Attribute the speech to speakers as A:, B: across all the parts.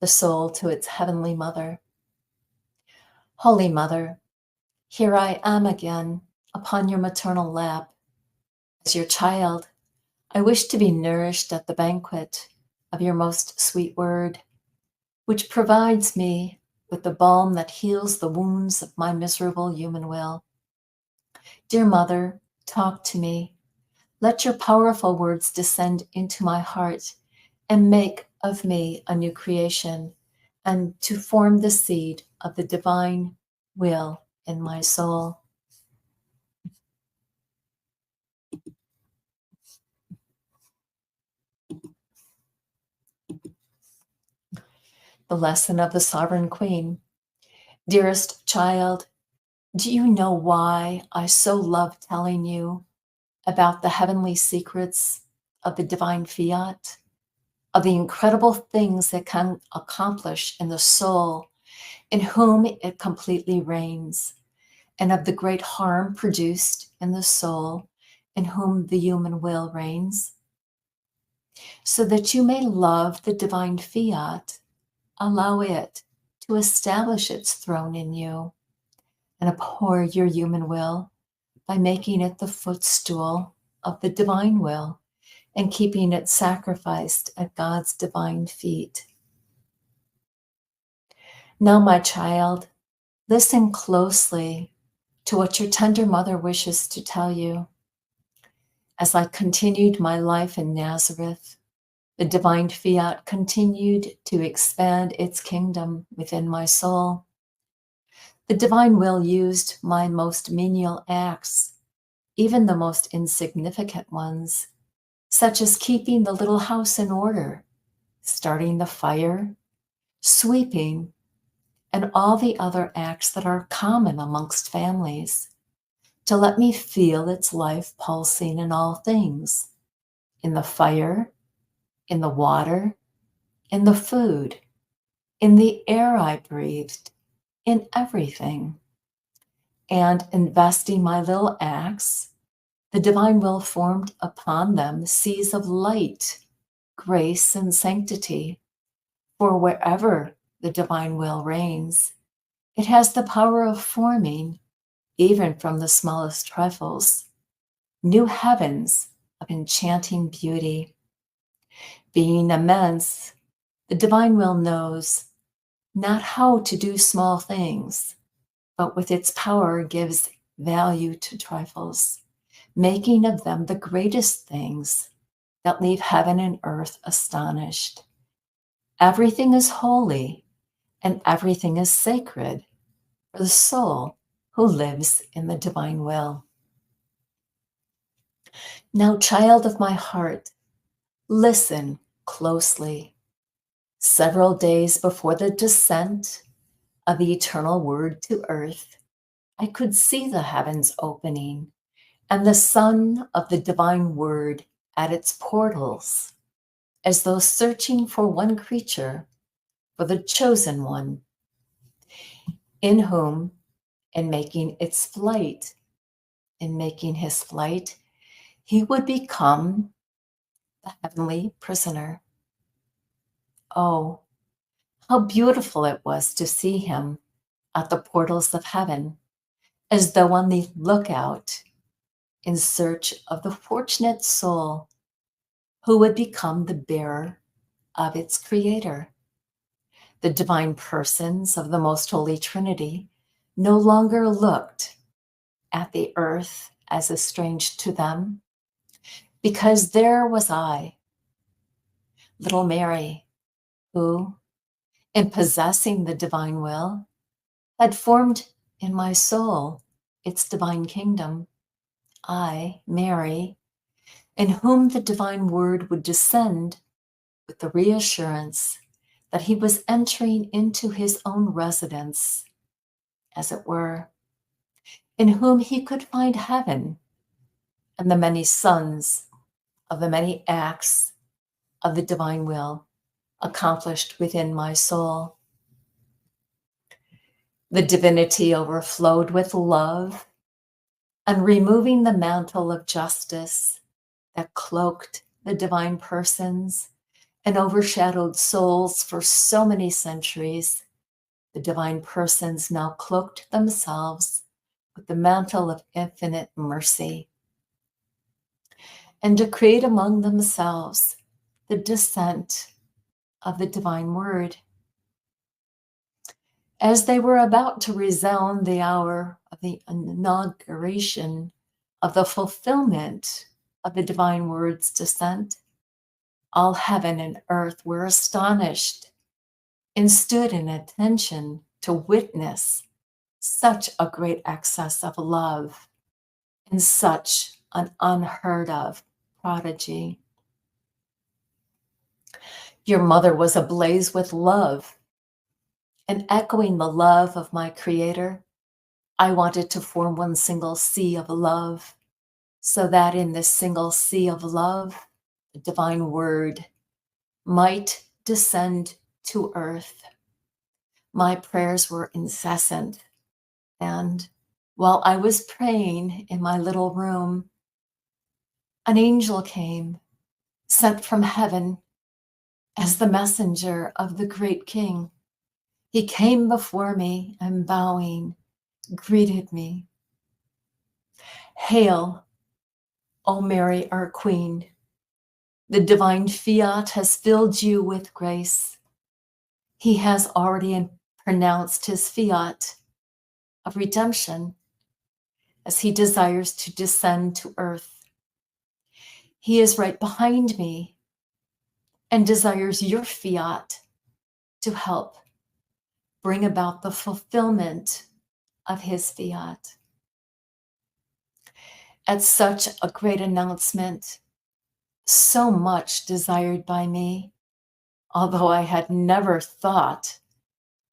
A: the soul to its heavenly mother. Holy Mother, here I am again upon your maternal lap. As your child, I wish to be nourished at the banquet of your most sweet word, which provides me with the balm that heals the wounds of my miserable human will. Dear Mother, talk to me. Let your powerful words descend into my heart and make of me a new creation, and to form the seed of the divine will in my soul. The lesson of the Sovereign Queen. Dearest child, do you know why I so love telling you about the heavenly secrets of the divine fiat, of the incredible things it can accomplish in the soul in whom it completely reigns, and of the great harm produced in the soul in whom the human will reigns? So that you may love the divine fiat, allow it to establish its throne in you, and abhor your human will by making it the footstool of the divine will and keeping it sacrificed at God's divine feet. Now, my child, listen closely to what your tender mother wishes to tell you. As I continued my life in Nazareth, the divine fiat continued to expand its kingdom within my soul. The divine will used my most menial acts, even the most insignificant ones, such as keeping the little house in order, starting the fire, sweeping, and all the other acts that are common amongst families, to let me feel its life pulsing in all things, in the fire, in the water, in the food, in the air I breathed, in everything. And investing my little acts, the divine will formed upon them seas of light, grace, and sanctity. For wherever the divine will reigns, it has the power of forming, even from the smallest trifles, new heavens of enchanting beauty. Being immense, the divine will knows not how to do small things, but with its power gives value to trifles, making of them the greatest things that leave heaven and earth astonished. Everything is holy and everything is sacred for the soul who lives in the divine will. Now, child of my heart, listen closely. Several days before the descent of the eternal word to earth, I could see the heavens opening and the sun of the divine word at its portals, as though searching for one creature, for the chosen one, in whom, in making its flight, in making his flight, he would become the heavenly prisoner. Oh, how beautiful it was to see him at the portals of heaven, as though on the lookout in search of the fortunate soul who would become the bearer of its creator. The divine persons of the Most Holy Trinity no longer looked at the earth as estranged to them, because there was I, little Mary, who, in possessing the divine will, had formed in my soul its divine kingdom. I, Mary, in whom the divine word would descend with the reassurance that he was entering into his own residence, as it were, in whom he could find heaven and the many sons of the many acts of the divine will accomplished within my soul. The divinity overflowed with love, and removing the mantle of justice that cloaked the divine persons and overshadowed souls for so many centuries, the divine persons now cloaked themselves with the mantle of infinite mercy and decreed among themselves the descent of the divine word. As they were about to resound the hour of the inauguration of the fulfillment of the divine word's descent, all heaven and earth were astonished and stood in attention to witness such a great excess of love and such an unheard of prodigy. Your mother was ablaze with love, and echoing the love of my Creator, I wanted to form one single sea of love, so that in this single sea of love, the divine word might descend to earth. My prayers were incessant, and while I was praying in my little room, an angel came, sent from heaven as the messenger of the great King. He came before me and bowing, greeted me. Hail, O Mary, our Queen. The divine fiat has filled you with grace. He has already pronounced his fiat of redemption as he desires to descend to earth. He is right behind me and desires your fiat to help bring about the fulfillment of his fiat. At such a great announcement, so much desired by me, although I had never thought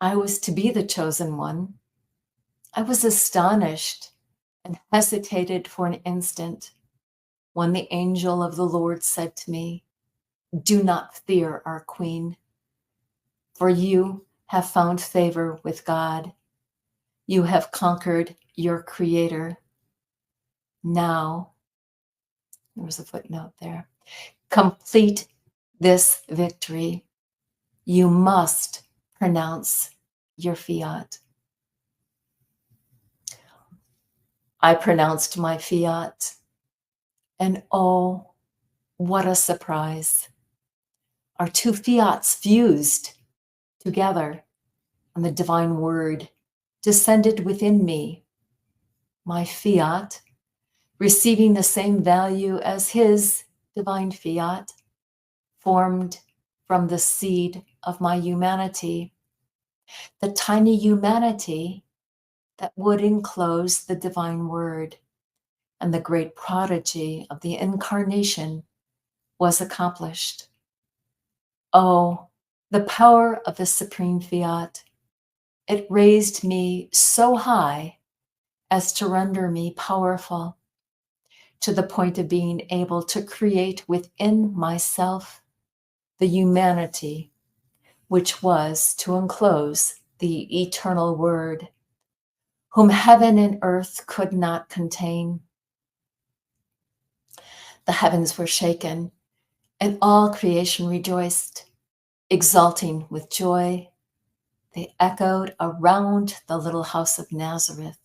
A: I was to be the chosen one, I was astonished and hesitated for an instant when the angel of the Lord said to me, "Do not fear, our Queen, for you have found favor with God. You have conquered your Creator. Now," there was a footnote there, "complete this victory. You must pronounce your fiat." I pronounced my fiat, and oh, what a surprise. Our two fiats fused together, and the divine word descended within me. My fiat, receiving the same value as his divine fiat, formed from the seed of my humanity, the tiny humanity that would enclose the divine word, and the great prodigy of the incarnation was accomplished. Oh, the power of the supreme fiat. It raised me so high as to render me powerful to the point of being able to create within myself the humanity which was to enclose the eternal word, whom heaven and earth could not contain. The heavens were shaken, and all creation rejoiced, exulting with joy. They echoed around the little house of Nazareth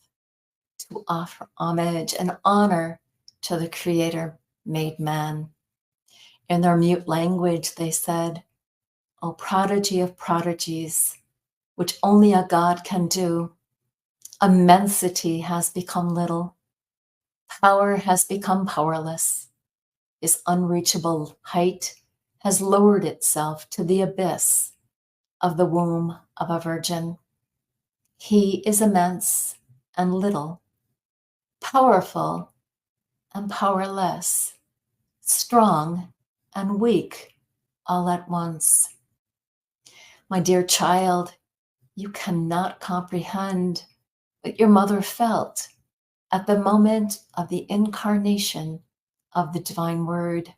A: to offer homage and honor to the Creator made man. In their mute language, they said, "O prodigy of prodigies, which only a God can do, immensity has become little, power has become powerless. His unreachable height has lowered itself to the abyss of the womb of a virgin. He is immense and little, powerful and powerless, strong and weak all at once." My dear child, you cannot comprehend what your mother felt at the moment of the incarnation of the divine word.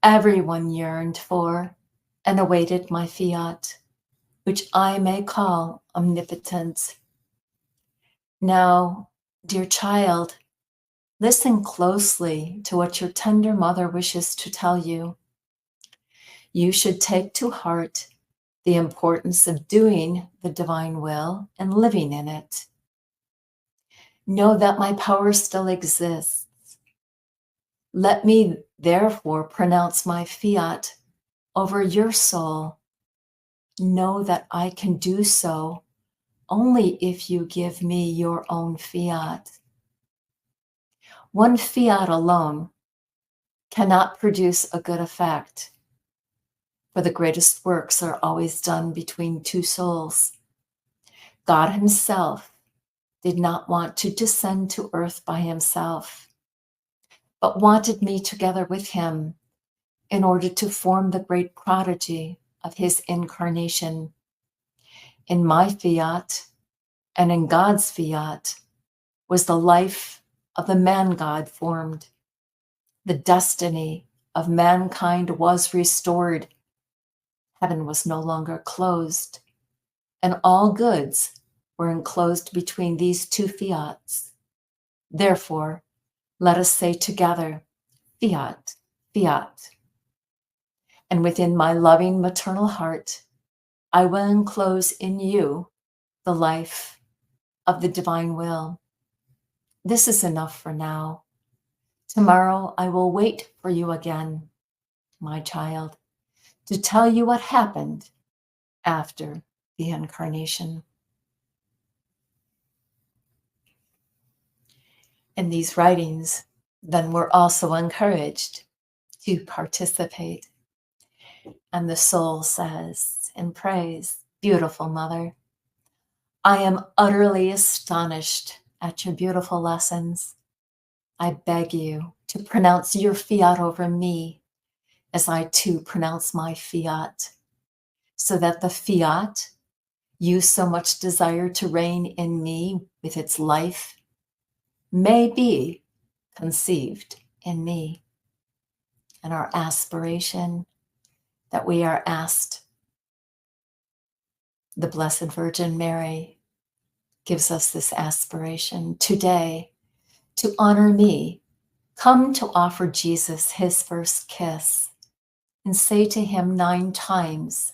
A: Everyone yearned for and awaited my fiat, which I may call omnipotent. Now, dear child, listen closely to what your tender mother wishes to tell you. You should take to heart the importance of doing the divine will and living in it. Know that my power still exists. Let me therefore pronounce my fiat over your soul. Know that I can do so only if you give me your own fiat. One fiat alone cannot produce a good effect, for the greatest works are always done between two souls. God himself did not want to descend to earth by himself, but wanted me together with him in order to form the great prodigy of his incarnation. In my fiat and in God's fiat was the life of the man-God formed. The destiny of mankind was restored. Heaven was no longer closed, and all goods were enclosed between these two fiats. Therefore, let us say together, fiat, fiat. And within my loving maternal heart, I will enclose in you the life of the divine will. This is enough for now. Tomorrow I will wait for you again, my child, to tell you what happened after the incarnation. In these writings, then we're also encouraged to participate. And the soul says in praise, beautiful mother, I am utterly astonished at your beautiful lessons. I beg you to pronounce your fiat over me as I too pronounce my fiat, so that the fiat you so much desire to reign in me with its life may be conceived in me. And our aspiration that we are asked, the Blessed Virgin Mary gives us this aspiration today to honor me. Come to offer Jesus his first kiss and say to him 9 times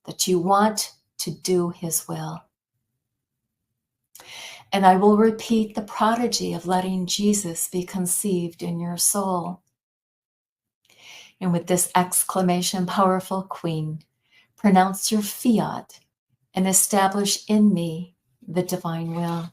A: that you want to do his will. And I will repeat the prodigy of letting Jesus be conceived in your soul. And with this exclamation, powerful Queen, pronounce your fiat and establish in me the divine will.